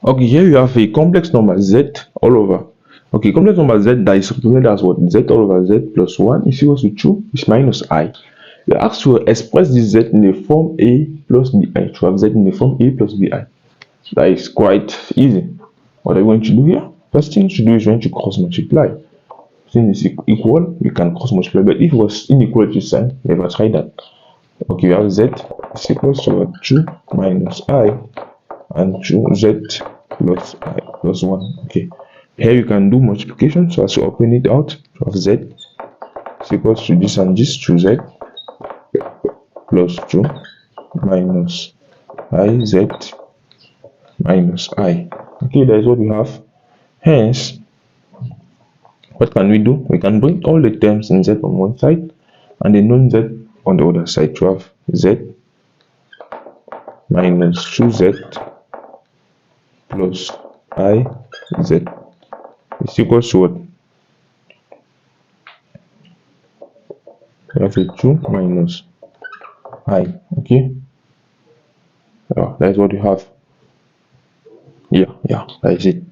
Okay, here you have a complex number z all over. Okay, complex number z that is represented as what? Z all over z plus 1 is equal to 2 is minus I. You are asked to express this z in the form a plus bi, to have z in the form a plus bi. That is quite easy. What are you going to do here? First thing to do is going to cross multiply. Since it's equal, you can cross multiply, but if it was inequality sign, never try that. Okay, you have z is equal to 2 minus I and 2z plus I plus 1. Okay, here you can do multiplication, so as to open it out, you have z is equal to this and this, 2z plus 2 minus iz minus I. Okay, that is what we have. Hence, what can we do? We can bring all the terms in z on one side and the non-z on the other side to have z minus 2z plus iz is equal to what? We have a 2 minus I. Okay, that is what you have. Yeah, that is it.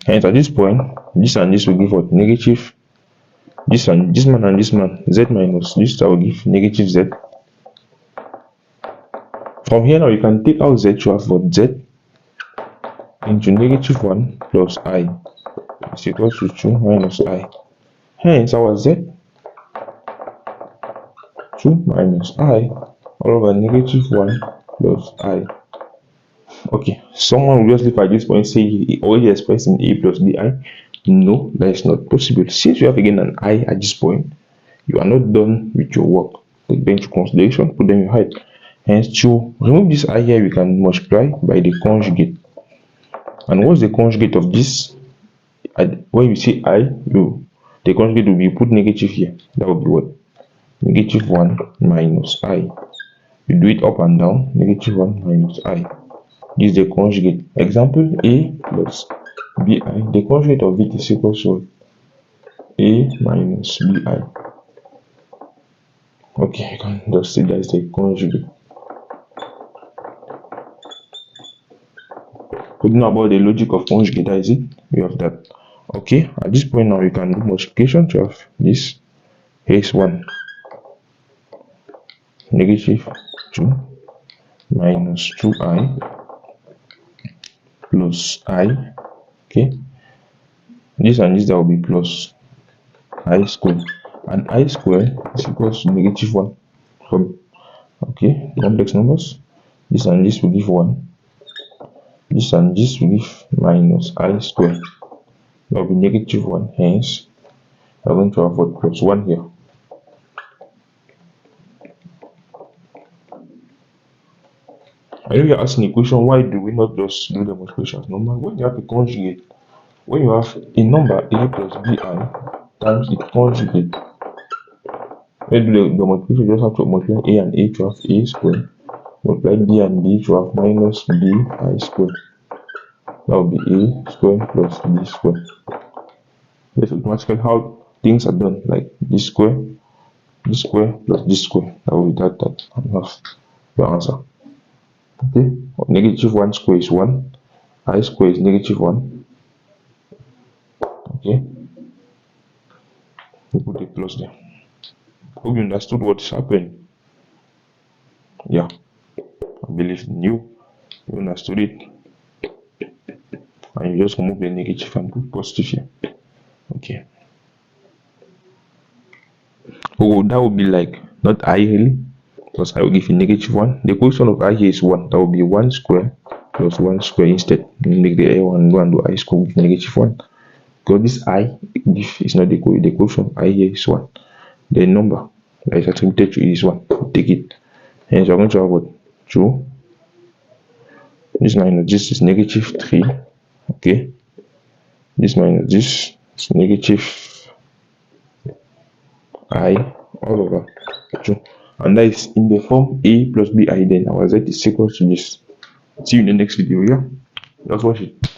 Hence, at this point, this and this will give what? Negative. This and this man and this man, z minus this, that will give negative z. From here now, you can take out z to have what? Z into negative 1 plus I is equal to 2 minus I. Hence, our z 2 minus I all over negative 1 plus I. Okay, someone will just leave at this point say he already expressed in a plus bi. No, that is not possible. Since you have again an I at this point, you are not done with your work. Take them into consideration, put them in height. Hence, to remove this I here, we can multiply by the conjugate. And what's the conjugate of this? When you say I, the conjugate will be put negative here. That will be what? Negative 1 minus I. You do it up and down. Negative 1 minus I. This is the conjugate. Example A plus bi. The conjugate of it is equal to A minus bi. Okay, you can just say that is the conjugate. We know about the logic of conjugate, that is it. We have that. Okay, at this point now you can do multiplication to have this. Here is 1 negative 2 minus 2I plus I. Okay, this and this, that will be plus I squared, and I squared is equal to negative 1 from, okay, complex numbers. This and this will give 1. This and this will give minus I squared. That will be negative 1. Hence, we are going to have what? Plus 1 here. I know you're asking a question, why do we not just do the multiplication as normal? When you have a conjugate, when you have a number a plus bi times its conjugate, when you do the multiplication, you just have to multiply a and a to have a squared, multiply b and b to have minus bi squared. That will be a squared plus b squared. That's automatically how things are done, like this square plus this square. That will be that and have your answer. Okay, negative 1 square is 1, I square is negative 1. Okay, we put a plus there. Hope you understood what is happening. Yeah, I believe you understood it. And you just remove the negative and put positive here. Okay. Oh, that would be like not I really, because I will give you negative 1. The coefficient of I here is 1. That will be 1 square plus 1 square instead. Make the A1 go and do I square with negative 1. Because this I is not the coefficient of I here is 1. The number that is attributed to it is 1. Take it. Hence, we are going to have what? 2. This minus this is negative 3. Okay. This minus this is negative I all over 2. And that is in the form a plus bi. Then our z is equal to this. See you in the next video. Yeah, just watch it.